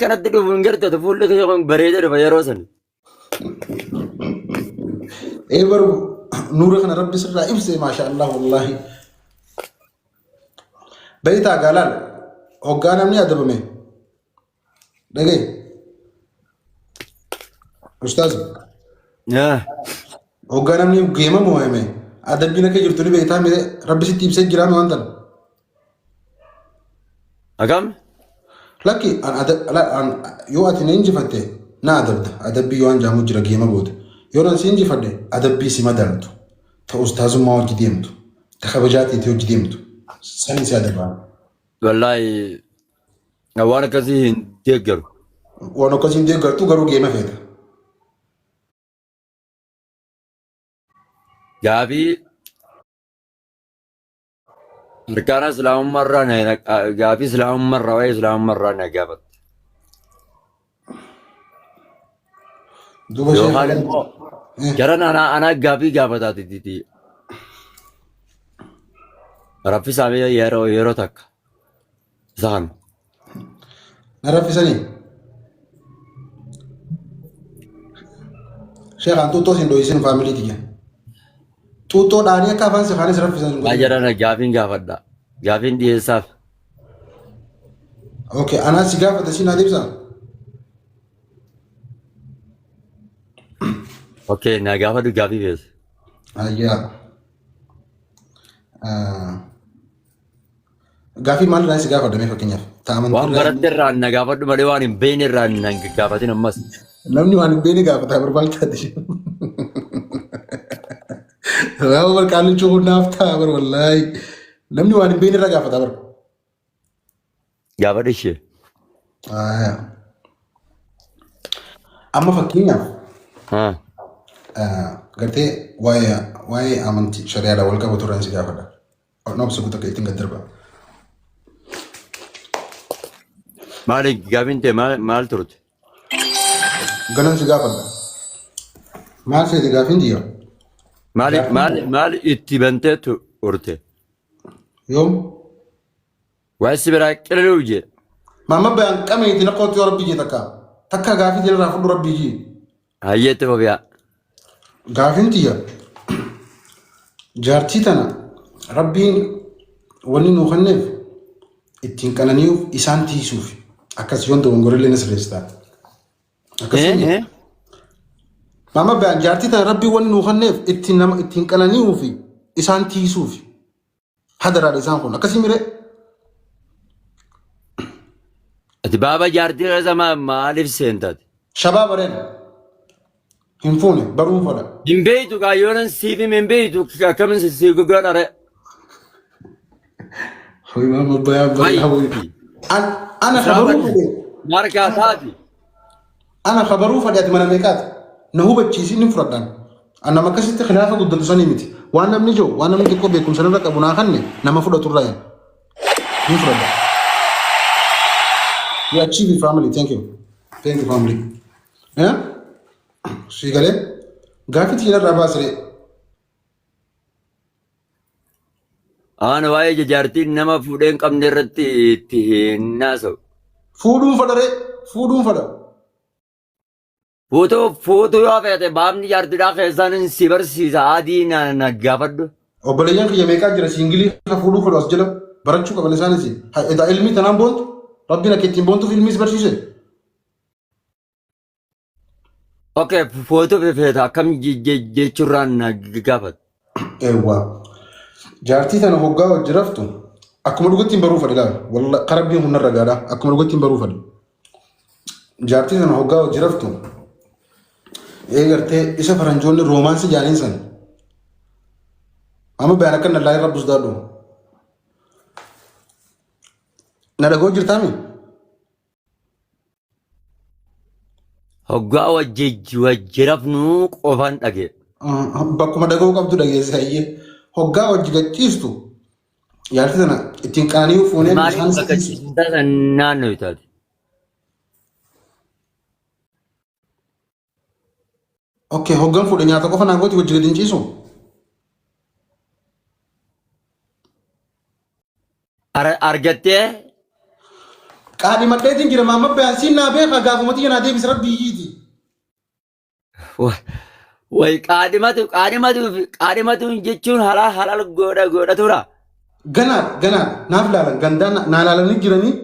kanatti dhufuun gartatu fuulli kee bareeda dhufa yeroo san. Baru nuura kana rabbi sirraa ibsee maashaallah wallaahi. Beeytaa gaalaal hoggaa namni adabame. Dhagee. Ustaaz. Hoggaa namni geema moo'ame. Adabbiin akka jirtu ni beektaa rabbi sitti ibsee jiraame waan ta'an. Akam? Lakki yoo ati na injifatte na adabda. Adabbii yoo anjaamu jira geema booda. Yoo nan si injifadde adabbii si madaaltu. Ta ustaazummaa hojii deemtu. Ta kabajaatiitii hojii deemtu. Sani si adabaa. Wallaahi waan akkasii hin deeggaru. Waan akkasii hin deeggartu garuu geema feeta. Gaaffii harkaana islaamummaarraa gaaffii islaamummaarraa waa'ee islaamummaarraa na gaafate. Yookaan immoo jaran anaa gaaffii gaafataati. Raffisaa yeroo takka isaan. Na raffisanii. Sheekhaan tuuttoo siin dho'isin faamilii tiyya. Tuuttoo dhaanii akka afaan sifaanis raffisan. Maa jarana gaaffiin gaafadha. Gaaffiin dhiyeessaaf. Okay, anaa si gaafata si naa deebisa. Okay, na gaafadhu gaaffii keessa. Ayyaa. Gaaffii maal irraa si gaafadhamee fakkeenyaaf? Waan baratte irraa na gaafadhu malee waan hin beekne irraa na gaafatin ammas. Namni waan hin beekne gaafataa barbaachisaati. Waa barqaalli cuquun naaf ta'a bar wallaahi. Namni waan hin beekne irraa gaafataa bar. Gaafadhu ishee. Amma fakkeenyaaf gartee waa'ee amantii shari'aadhaan wal qabatu irraan si gaafadha. Noobsi kutaa kan ittiin gaddarba. Maali gaaffiin ta'e maal turte? Ganan si gaafadha. Maal feete gaaffiin tiyya? Maali itti banteetu urte? Yoom? Waa'ee si biraa qililuu jee. Mamma bayaan qameeti na qooti yoo rabbii jee takka. Takka gaaffii tiyya irraa fudhu rabbii jee. Hayyeetti fofiyaa. Gaaffiin tiyya. Jaartii tana rabbiin wanni nuu kenneef ittiin qanani'uuf isaan tiisuuf akkas yoon ta'u gorellee na sirreessitaa. Akkasii. Mamma bayaan jaartii tana rabbiin wanni nuu kenneef ittiin qanani'uuf isaan tiisuuf hadaraadha isaan kun akkasii miree. Ati baaba jaartii irra maaliif seentaati? Shabaa bareen hin fuune baruu fadha. Hin beektu kaayyoonan siif hin beektu akkamin si godhare. Hoy mamma bayaan bayaan. Ana khabaruu fadhe. Markaa taati. Ana khabaruu fadhe ati mana meeqaati? Na hubachiisi ni fudhadhaan. Ana makkasitti khilaafa guddatu sanii miti. Waan namni jiru waan namni xiqqoo beekumsa irra qabu naa kanne nama fudhatu irraa yaa. Ni fudhadha. You achieve it, family. Thank you. Thank you, family. Yeah? Sigale? Gaaffii tiyya irraa baasire. Aan waa'ee jaartiin nama fuudhee hin qabne irratti itti hin naasa'u. Fuudhuun fadhare. Fuudhuun fadha. Footoo yoo feete baafni jaartiidhaa keessaan si barsiisa adii na gaafadhu. Obboleeyyan kiyya meeqaa jira siingilii fuudhuu fadhu as jala barachuu qaban isaanis. Edaa ilmi tanaan boontu rabbiin akka ittiin boontuuf ilmis barsiise. Okay, footoo feete akkam jechuurraan na gaafadhu. Eewwaa. Jaartii tana hoggaa wajji raftu akkuma dhugattiin baruu fadhi laala. Walla qarabbiin humna ragaadha. Akkuma dhugattiin baruu fadhi. Jaartii tana hoggaa wajji raftu eegartee isa faranjoonni roomaansi jaaniin san. Amma bayaan akka nallaa irra busdaadhu. Na dhagoo jirtaami? Hoggaa wajji rafnuu qofaan dhagee. Bakkuma dhagoo qabdu dhageesse hayyee. Hoggaa wajji gachiistu jaartii tana ittiin qanani'uu fuunee bishaan bakka naannoo itaati. Okay, hoggaan fuudhe nyaata qofa naangooti wajji gadi hin ciisu. Argattee Qaadhi madheetiin jira maamma bayaan siin naa beeka gaafumatti yana deebis rabbii iyyiiti. Way qaadhimatu jechuun halal godha tura. Ganaan naaf laalan gandaan naa laalanii jiranii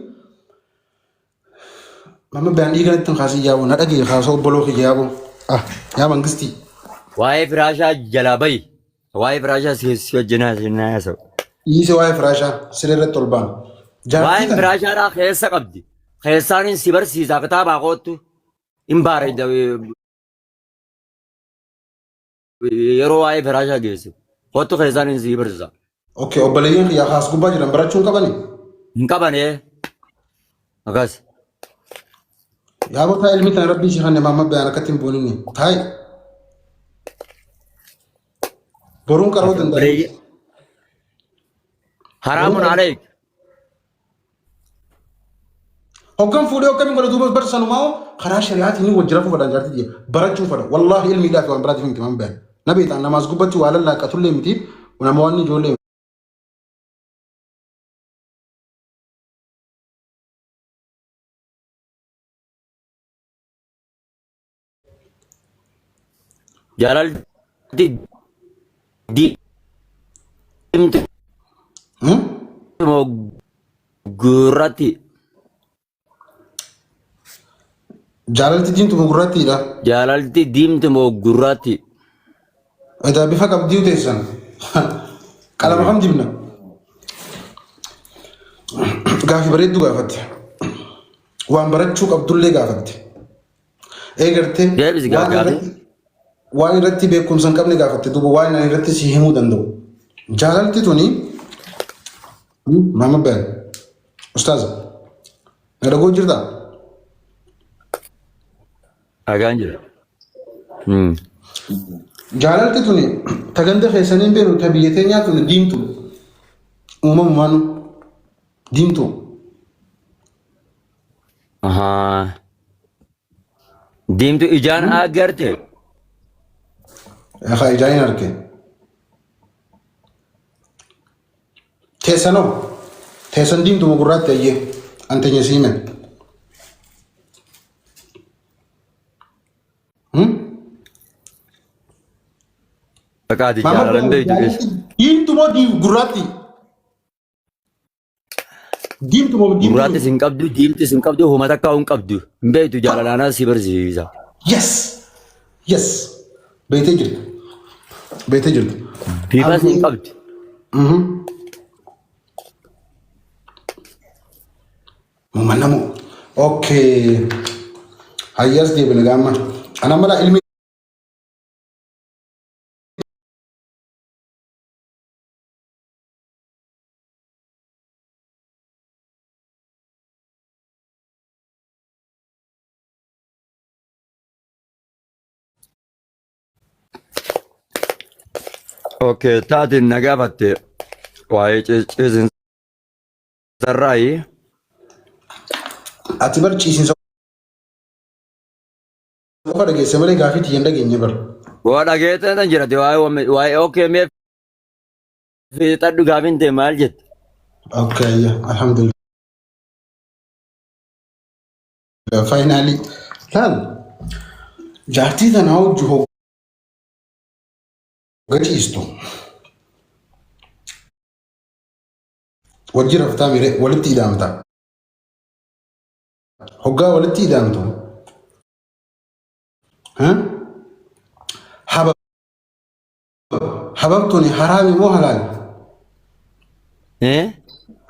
maamma bayaan dhiiganatti hin kaasii yaaboo na dhagee kaasoo obboloo kiyya yaaboo yaa mangistii. Waa'ee firaashaa jalaa bayi. Waa'ee firaashaa si wajjinaa sinna yaasa'u. Dhiise waa'ee firaashaa siree irratti ol baana. Waa'een firaashaadhaa keessa qabdi. Keessaan si barsiisa kitaabaa kootu hin baaree yeroo waa'ee firaashaa geessu. Kootu keessaan si barsiisa. Okay, obboleeyyan kiyyaa kaas gubbaa jiran barachuu hin qabani? Hin qabanee. Akkas. Yaaboo taa'e ilmi tan rabbii ishee kanne maamma bayaan akkatti hin booninni. Taa'e. Boruun qaroo danda'a. Haraamun aleek. Hoggan fuudhee hoggamiin godhe duuba barsanumaa karaa shari'aatiin ni wajjira fuudhan jaartii jee barachuu fadha. Wallaahi ilmiidhaaf waan biraatiif miti maamma bayaan. Na beektaan namaas gubbatti waa lallaaqatullee miti nama waan ijoollee. Jaalalti diimtu moo gurraatti? Jaalalti diimtu moo gurraattiidha? Jaalalti diimtu moo gurraatti? Edaa bifa qabdii teessan qalama kam dibna? Gaafii bareedduu gaafatte. Waan barachuu qabdullee gaafatte. Eegartee waan irratti beekumsa hin qabne gaafatte duuba waan irratti si himuu danda'u. Jaalalti tuni maamma bayaan ustaaza na dhagoo jirtaa? Dhagaan jira. Jaalalti tuni ta ganda keessaniin beenu ta biyya teenyaa tuni diimtu uumamumaan diimtu. Diimtu ijaan agarte. Yaa ijaan hin arge. Teessan diimtu moo gurraatti ayyee anteenya siime. Fakkaati jaalalan beektu keessa. Diimtu moo gurraatti? Diimtu moo diimtu? Gurraatti sin qabdu, diimti sin qabdu, hoomata akka hin qabdu. Hin beektu jaalalaanaa si barsiisa. Yes. Beetee jirtu. Bifa sin qabdu. Mumanamu. Okay. Hayyas deebine gaamma. Ana mala ilmi Okay, taatiin na gaafatte waa'ee ciisinsarraayi. ati bar ciisinsa qofa dhageesse malee gaafii xiyyan dhageenye bar. Waa dhageetan tan jirate waa'ee okay mee fiixadhu gaafiin ta'e maal jette? Okay, alhamdulillah. Finally. Laal jaartii tanaa hojii hoggachiistu. Wajji raftaa mire walitti hidhaamta. Hoggaa walitti hidhaamtu. Hababtuni haraami moo halaal?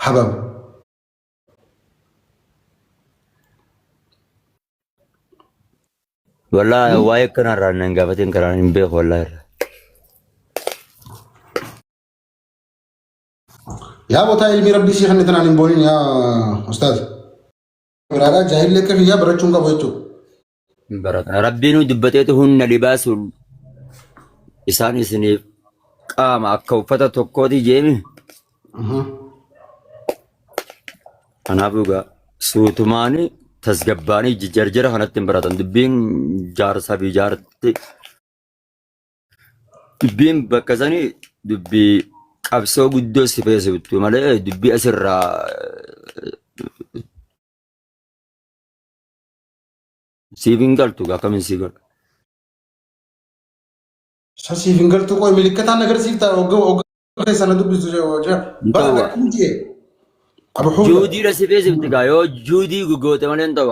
Habab. Wallahi waa'ee kanarraa nan gaafateen karaan hin beeku wallahi. Yaa botaa ilmi rabbii si kanne tanaan hin boonin yaa ustaaz. Biraadhaa jaahillee akka fiyyaa barachuun qabu jechuudha. Barata rabbiin dubbateetu hunna libaasul isaan isiniif qaama akka uffata tokkooti jeemi. Kanaaf dhugaa suutumaanii tasgabbaanii jarjara kanatti hin baratan dubbiin jaarsaa fi jaartii dubbiin bakka sanii dubbii qabsoo guddoo si feesiftu malee dubbii asirraa Siifin galtu akkamiin sii galu. Sasiif hin galtu qoy milikkataan agarsiifta hoggaa keessa na dubbistu bara akkam jee abu huula. Juudiidha si beeksifti gaa yoo juudii gugoote malee hin ta'u.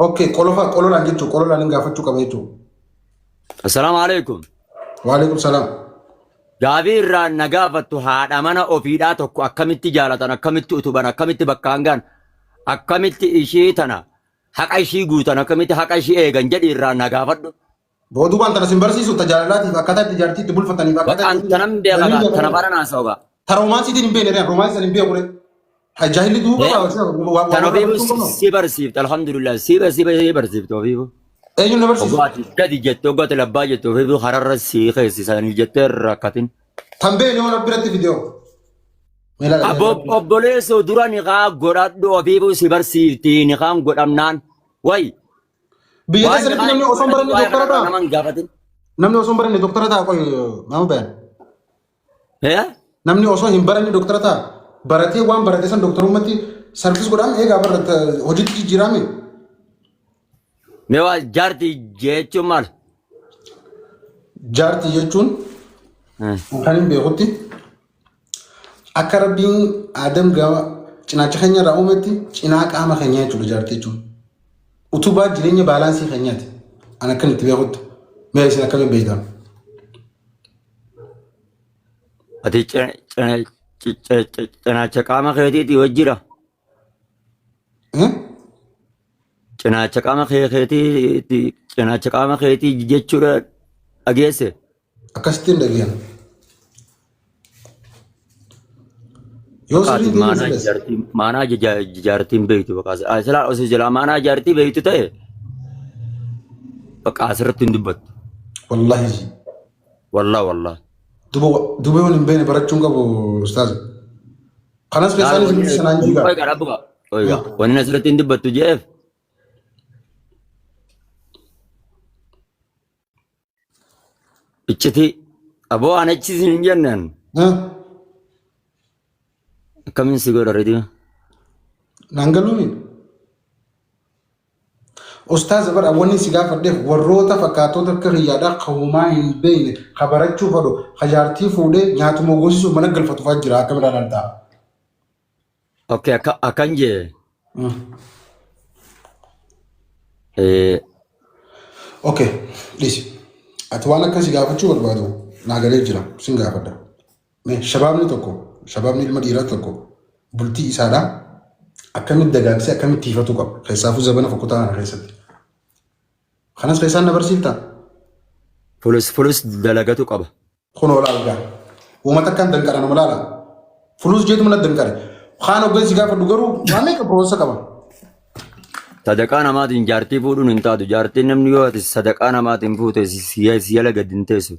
Okay qololaan jechuun qololaan hin gaafachuu qaba jechuudha. Assalaamu alaikum. Waalaikum salaam. Gaabii irraan na gaafattu haadha mana ofiidhaa tokko akkamitti jaalatan akkamitti utuban akkamitti bakkaan gaan akkamitti ishii tana haqa ishii guutan akkamitti haqa ishii eegan jedhi irraan na gaafadhu. Boodubaan tana sin barsiisu tajaajilatiif akkaataa itti jaartiitti bulfataniif akkaataa itti tanam beekaga tana bara naasa'u gaa. Ta roomaansiitiin hin beekne roomaansiisan hin beekure. Jaahilli duuba tan ofiifu si barsiifte alhamdulillah si barsiifte ofiifu. Eenyuun na barsiisu? Ogaati gadi jette ogaati labbaa jette ofiifu hararra si keessisanii jettee rakkatin. Tan beekne mana biratti fidee. Obboleessoo dura niqaa godhadhu ofiifu si barsiifti niqaan godhamnaan wayi. Biyya keessatti namni osoo hin baranne doktara ta'a. Namni osoo hin baranne doktara ta'a qoy nama bayan. Namni osoo hin baranne doktara ta'a. Baratee waan barate san doktorummaatti sarfis godhaan eegaa barata hojiitti jijjiirame. Mee waa jaartii jechuun maal? Jaartii jechuun kan hin beekutti akka rabbiin Adam gaafa cinaacha keenya irraa uumetti cinaa qaama keenyaa jechuudha jaartii jechuun. Utubaa jireenya baalaansii keenyaati. An akkan itti beekutti. Mee isin akkamiin beektan? Ati cinaacha qaama keetiiti wajjira. Cinaacha qaama keetii jechuudha dhageesse. Akkasittiin dhageenya. Yoo sirriitti maanaa jaartiin beektu baqaase. Silaa osoo jala maanaa jaartii beektu ta'e bakka asirratti hin dubbattu. Wallaahi. Wallaa. Dubee waan hin beekne barachuun qabu ustaaza. Kanas keessaanis sanaan jigaa. Oiga, wanni asirratti hin dubbattu jeef. Icciti aboo aan achiisin hin jennaan. Akkamiin si godha reetii? Naangaluuni. Ustaaza bara wanni si gaafadheef warroota fakkaatota akka hiyyaadhaa qabumaa hin beekne ka barachuu fadhu ka jaartii fuudhee nyaatuma goosisuuf mana galfatu jira akka midhaan ta'a. Okay, akkan jee. Okay, dhisi. Ati waan akkasii gaafachuu barbaadu naagalee jira sin gaafadha. Shabaabni ilma dhiiraa tokko bultii isaadhaa akkamitti dagaagsee akkamitti tiifatu qaba. Keessaafuu zabana fokkotaa kana keessatti. Kanas keessaan na barsiiftaa? Fulus dalagatu qaba. Kun oolaa argaa. Uummata akkaan danqara nama laala. Fulus jeetu mana danqare. Kaan hoggansi gaafa dhugaruu waan meeqa piroosa qaba. Sadaqaa namaatiin jaartii fuudhuun hin taatu. Jaartiin namni yoo ati sadaqaa namaatiin fuute siyala gadi hin teessu.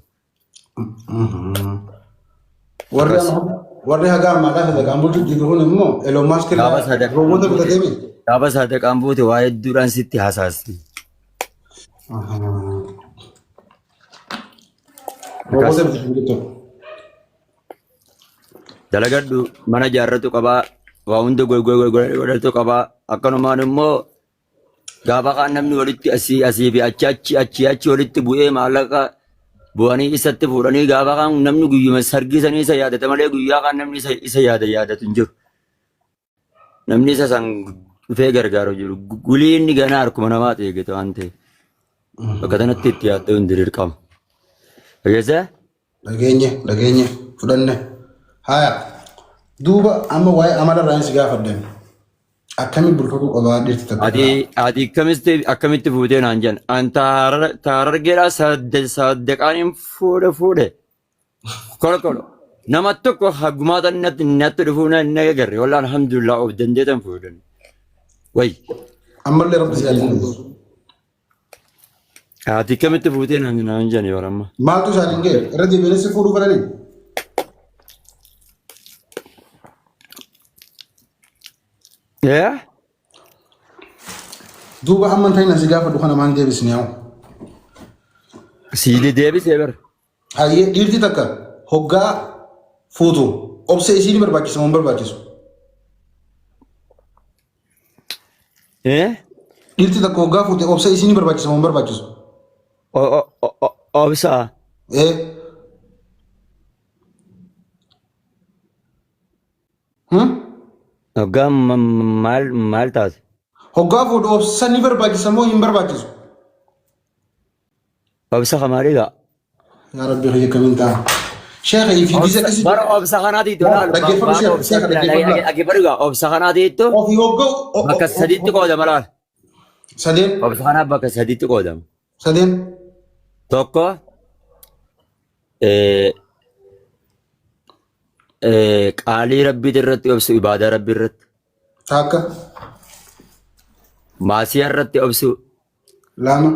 Warri hagaa ammaadhaa sadaqaan bulchuu jiruun immoo Elon Musk roobota bitatee mi? Gaafa sadaqaan fuute waa hedduudhaan sitti hasaasti. Roobota bitatee jechuudha. Dalagadhu mana jaarratu qabaa waa hunda godhatu qabaa akkanumaan immoo gaafa kaan namni walitti asii fi achi walitti bu'ee maallaqa bu'anii isatti fuudhanii gaafa kaan namni guyyuma sargisanii isa yaadata malee guyyaa kaan namni isa yaadatu hin jiru. Namni isa san dhufee gargaaru jiru. Gulii inni ganaa harkuma namaa eegate waan ta'eef bakka kanatti itti yaaddoo hin dirqama. Dhageessaa? Dhageenye fudhanne. Haya duuba amma waa'ee amala irraa si gaafadhan akkamitti bulfatu qabaa dhirti takka. Ati akkamitti fuutee naan jenna. An taarargeedhaa saddaqaan hin fuudhe. Kolokolo. Nama tokko haggumaata natti dhufuu na agarre. Wallaan alhamdulillah of dandeetan fuudhan. Wayi. Ammallee rabbi si yaadatu. Ati akkamitti fuutee naan jenna yoo amma. Maaltu isaan hin ga'e irra deebiinesi fuudhuu fedhanii? Duuba amantaan asi gaafa dhufana maan deebisni yaa. Siidi deebisee bar. Hayyee dhiirti takka hoggaa fuutu obsa isii ni barbaachisa moo hin barbaachisu? Dhiirti takka hoggaa fuute obsa isinii barbaachisa moo hin barbaachisu? Obsaa. Eh. Hoggaa maal taate? Hoggaa fuudhu obsa ni barbaachisa moo hin barbaachisu? Obsa kamaalii gaa? Yaa Rabbi xiyya kamiin ta'a. Sheekha ifi gisa dhisi. Bara obsa kanaati iddoo dhaggeeffadhu gaa obsa kanaati iddoo Ofii hogga'u. bakka sadiitti qoodama laal. Sadeen. Obsa kanaaf bakka sadiitti qoodama. Sadeen. Tokko qaalii rabbii irratti obsu ibaadaa rabbii irratti. Takka. Maasiyaa irratti obsu. Lama.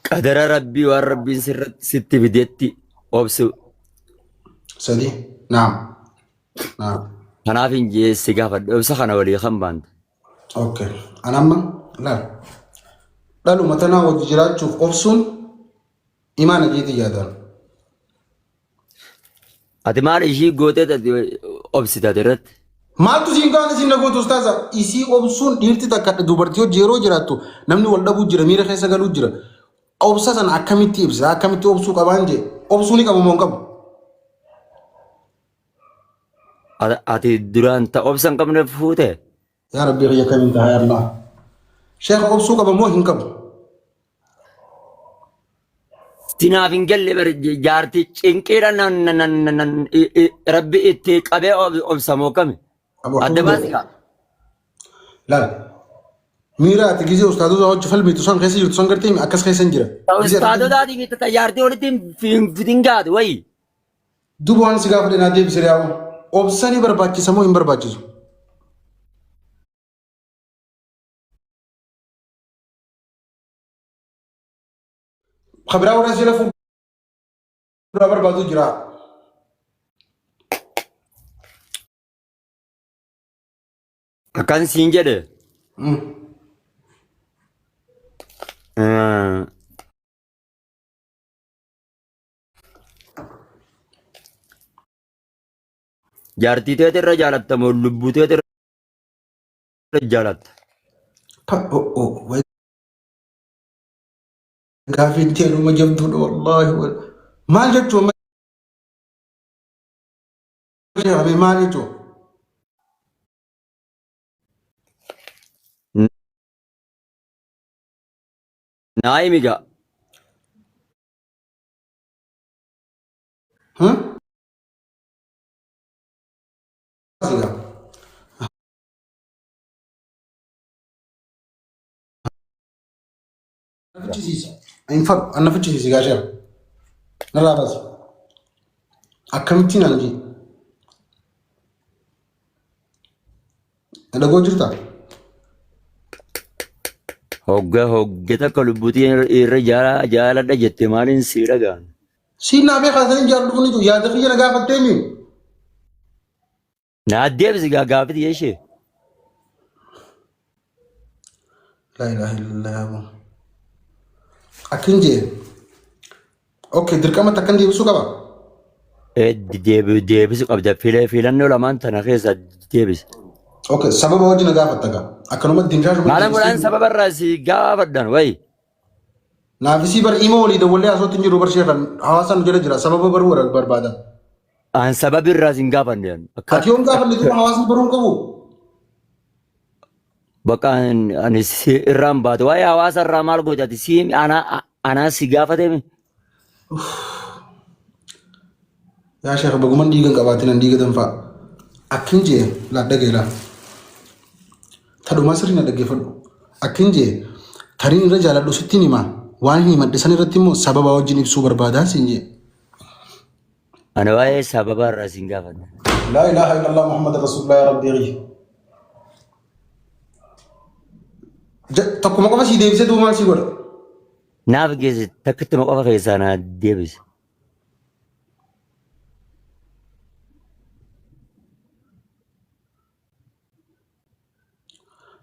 Qadara rabbii waan rabbiin sitti fidetti obsu. Sadi. Naam. Naam. Kanaaf hin jeessi gaafadhu obsa kana walii kan baanta. Okay. Anamma laal. Dhaluma tanaa wajji jiraachuuf obsuun imaana jeetii yaadaan. Ati maal ishii gootee obsitate irratti? Maaltu siin kaan isin nagootu ustaaza isii obsuun dhiirti takka dubartii hojii yeroo jiraattu namni wal dhabuu jira miira keessa galuu jira. Obsa sana akkamitti ibsa akkamitti obsuu qabaan jee obsuu ni qabu moo hin qabu? Ati duraan obsa hin qabne fuute? Yaa Rabbi xiyya kamiin ta'a yaa Allah. Sheekha obsuu qaba moo hin qabu? Sinaaf hin galle jaartii cinqiidhaan rabbi itti qabee obsamoo kami? Adda baasi kaa? Laal. Miira ati gizee ustaadota hojii falmitu san keessa jirtu san gartee akkas keessa hin jira. Ustaadotaatii fi jaartii walitti fitingaati wayi. Duuba waan si gaafa dhinaa deebisee yaa'u obsanii barbaachisa moo hin barbaachisu? Khabiraa warra jala fuuldura barbaadu jira. Akkan siin jedhe. Jaartii teeti irra jaalatta moo lubbuu teeti irra jaalatta? Gaafiin teeluma jabduudha wallaahi. Maal jechuun maal jechuun? Naa himigaa. Anna fichisiisi gaasheera. Narraa baasi. Akkamittiin aan jee? Dhagoo jirtaa? Hoggee takka lubbuutii irra jaaladha jettee maaliin sii dhagaan? Siin naa beekaa sanii jaalladhu kunitu yaada kiyya na gaafatteemi. Naa deebisi gaafiti ishee. Laa ilaaha illallah. Akkin jee. Okay, dirqama takkan deebisuu qaba. Deebisuu qabda. Filannoo lamaan tana keessa deebisi. Okay, sababa wajjin na gaafatta gaa. Akkanumatti dimshaashu. Maala godhaan sababa irraa si gaafadhan wayi. Naafisii bara ima walii dawwallee asootti hin jiru barsheefan hawaasaan jala jira sababa baruu barbaadan. An sababi irraa si hin gaafanne. Ati yoon gaafanne tuu hawaasni baruu hin qabu. Bakka ani si irraan baate waa'ee hawaasa irraa maal gootati si anaa si gaafatame. Yaa sheekha baguman dhiigan qabaatin an dhiigatan fa'a. Akkin jee laadda geelaa. Tadhumaa sirrii na dhaggeeffadhu. Akkin jee tariin irra jaaladhu sittiin himaa. Waan himadhe san irratti immoo sababa wajjin ibsuu barbaadaa siin jee. Ani waa'ee sababa irraa si hin gaafanne. Laa ilaaha illallah Muhammad Rasulullah yaa Rabbi ghayyi. Takkuma qofa sii deebisee duuba maal sii godha? Naaf geesse takkittuma qofa keessaa na deebise.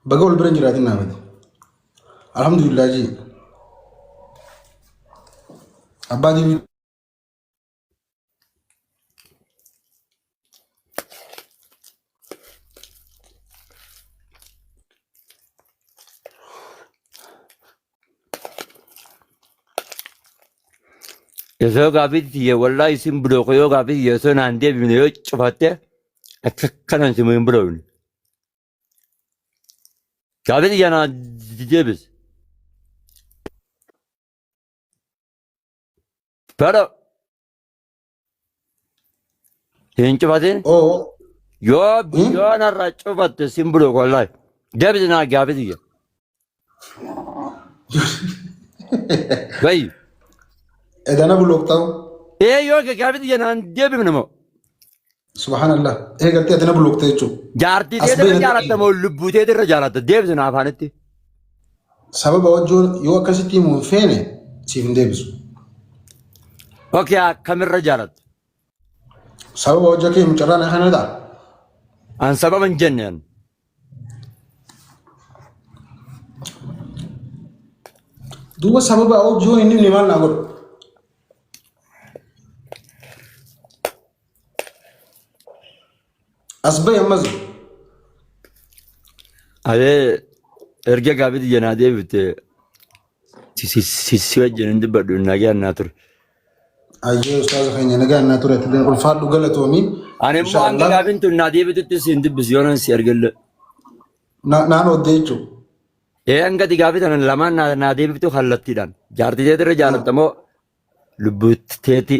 Baga wal bira hin jiraatin naafati. Alhamdulillah jii. Abbaa dibii. Yoo gaafii wallahi isin bulooqoo yoo gaafii yoo naan deebifne yoo cufatte akka kanan simu hin buloofne. Gaafii yana deebis. Pero hin cufatin yoo narraa cufatte sin bulooqoo wallahi deebis naa gaafii ya. Bayi. Edana buloktaw. Yoo gaafii yana deebifne moo. Subhanallah. Gartee edana bulokta jechuudha. Jaartii teetirra jaalatta moo lubbuu teetirra jaalatta deebisu naa afaanitti. Sababa wajjoon yoo akkasitti himu hin feene siif hin deebisu. Okay, akkamirra jaalatta. Sababa wajjoo kee mucarraan kanadha. An sababa hin jenneen. Duuba sababa wajjoo inni ni maal naa godhu. Asbay ammas. Adee erga gaafii jenaa deebifte si wajjin hin dubbadhu nagaa naa ture. Ayyee ustaaza keenya nagaa naa ture ati ulfaadhu galatoomi. Ani immoo hanga gaafiin tun naa deebitutti si hin dubbisu yoo nan si argalle. Naan oddee jechuudha. Hanga gaafii tana lamaan naa deebiftu kallattiidhaan. Jaartii teetirra jaalatta moo lubbuu teeti.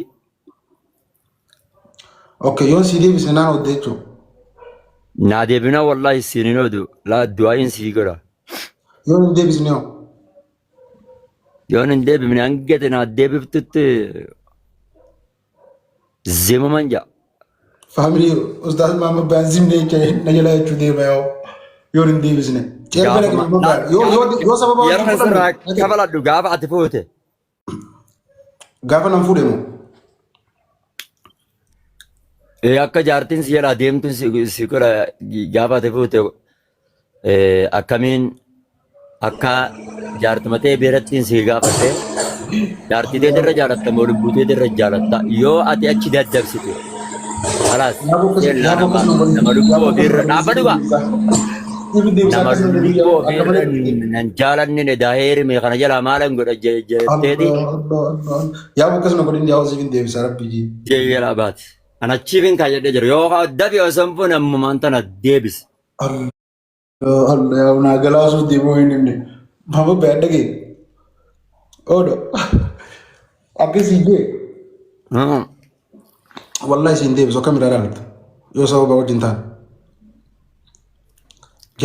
Okay, yoon si deebisne naan oddee jechuudha. Naa deebina wallahi siinin odu laa du'aayin sii godha. Yoon hin deebisne hoo? Yoon hin deebifne hanga naa deebiftutti zimaman ja'a. Faamilii ustaaz Maamad Bayaan zimne na jalaa jechuu deema yoo yoon hin deebisne. Yoo sababa yeroo kan sirraa kafaladhu gaafa ati fuute. Gaafa nan fuudhe moo? Akka jaartiin si jalaa deemtuun si godha gaafa ati fuute akkamiin akka jaartumatee beerattiin si gaafate jaartii teetirra jaalatta moo lubbuu teetirra jaalatta yoo ati achi daddabsite kalaas nama lubbuu ofiirra dhaabbatu gaa nama lubbuu ofiirra nan jaalanne daaheerime kana jalaa maalan godha jetteeti yaa bukkasuma godhin yaa hosiif hin deebisa rabbii jalaa baati. Anachiifin kan jedhee jiru yoo dafi osoo hin fuune ammumaan tana deebise. Allah yaa naa galaasuuf deebi'uu hin dhibne. Maamad Bayaan dhagee. Odo. Akkasii jee. Wallahi si hin deebisu akka miidhaa dhaalata. Yoo sababa wajjin taane.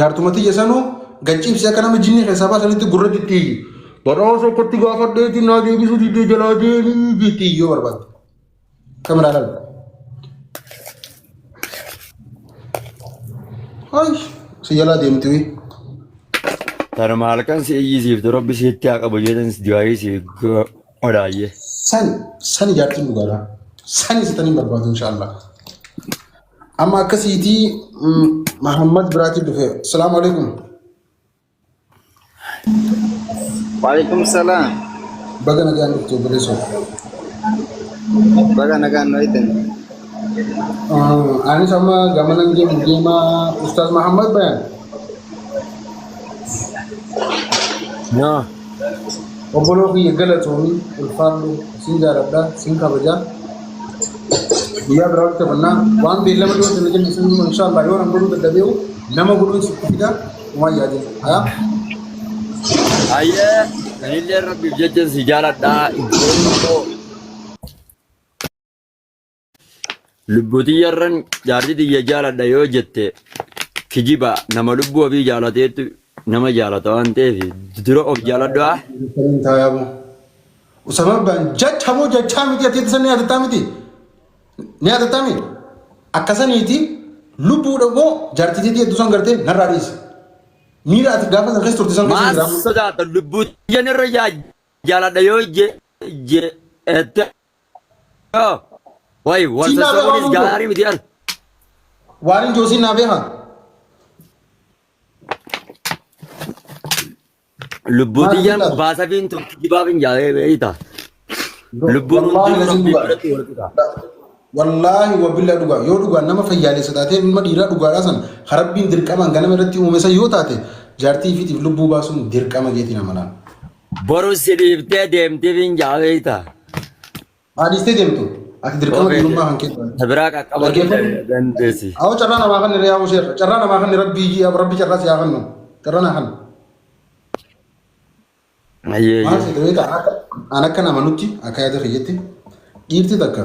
Jaartumatti jesanuu gachiibsi akka nama jinnii keessaa baasanitti gurra dittii. Badhaasa akkatti gaafadheetiin naa deebisuu diddee jalaa deemii jettii yoo barbaadde. Akka miidhaa dhaalata. Ay, si jalaa deemti. Tanuma halkan si iyyisiiftu rabbi sitti haa qabu jedhan si diwaayii si odaayyee. Sani jaartiin dhugaadha. Sani sitanii barbaadu inshaallah. Amma akkasiitii Mahammad biraatii dhufe. Salaamu alaikum. Waalaikum salam. Baga nagaan dhufte obboleessoo. Baga nagaan nooytan. Ani sama gamanan deema Ustaz Mahammad Bayaan. Naa. Obboloo kiyya galatoomii ulfaadhu siin jaaladha siin kabajaa. Guyyaa biraa walitti qabannaa waan beellama dhiyootti na jenna sun inshaallah yoo nan godhuu dadhabeewu nama godhuun sitti fida waan yaadeen. Ayyee anillee rabbiif jecha si jaaladhaa ijoollee lubbuutii yarran jaartii xiyya jaaladha yoo jette kijiba nama lubbuu ofii jaalateetu nama jaalata waan ta'eef dura of jaaladhaa. Usama Bayaan jecha moo jechaa miti ati itti sanni yaadataa miti? Ni yaadataa miti? Akkasaniiti lubbuudha moo jaartii xiyyee hedduu san gartee narraa dhiisi. Miira ati gaafa san keessa turte san keessa jiraama. Maas sodaata lubbuutii janirra jaaladha yoo jette. Wai, warsa sonis gaarii miti al. Waan hin joosiin naa beekaa. Lubbuutii jan baasafiin tokko kijibaaf hin jaaree beeyta. Lubbuun hundi rabbii biratti walqixaa. Wallaahi wabbillaa dhugaa yoo dhugaa nama fayyaalessa taatee ilma dhiiraa dhugaadhaa san harabbiin dirqamaan ganama irratti uume san yoo taate jaartii fiitiif lubbuu baasuun dirqama geetii nama naan. Boru si dhiiftee deemtiif hin jaabeeyta. Haadhistee deemtu. Ati dirqama biyyummaa kan keessa. Biraa qaqqabatu dandeessi. Awwa carraa namaa kan irraa yaa'u seerra. Carraa namaa kan rabbi carraa si yaa kennu. Carraa naa kan. Maal si ta'ee an akka nama nutti akka yaada fayyatte dhiirti takka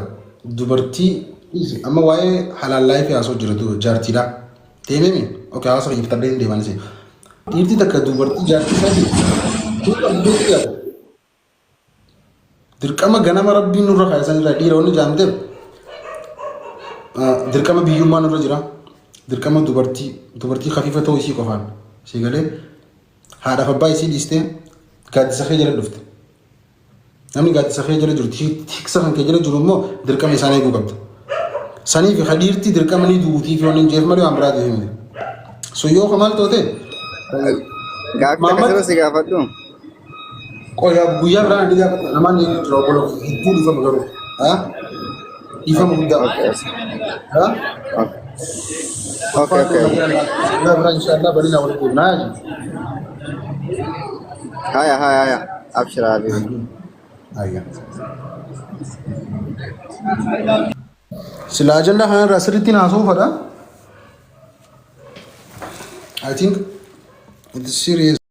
dubartii amma waa'ee halaallaa fi haasoo jira jaartiidha. Deemee okay haasoo fayyiftarree deeman si. Dhiirti takka dubartii jaartii isaati. Dirqama ganama rabbiin nurra kaasan irraa dhiira wanni jaamteef dirqama biyyummaa nurra jira. Dirqama dubartii khafiifa ta'uu isii qofaan. Si galee haadhaaf abbaa isii dhiistee gaaddisa kee jala dhufte. Namni gaaddisa kee jala jiru tiksa kan kee jala jiru immoo dirqama isaan eeguu qabda. Saniif dhiirti dirqama ni duutii fi wanni jeef malee waan biraa deemee miti. So yoo maal toote Gaafa akkasirra si gaafadhu. Qoyaa guyyaa biraan ni gaafata namaan ni jira obboloo hedduu dhiifama garuu. Dhiifama guddaa. Okay. Guyyaa biraan inshallah bal'inaa wal quunnaa jiru. Haya. Abshir abi. Ayya. Sila ajanda kana irraa sirriitti haasofadha. I think it is serious.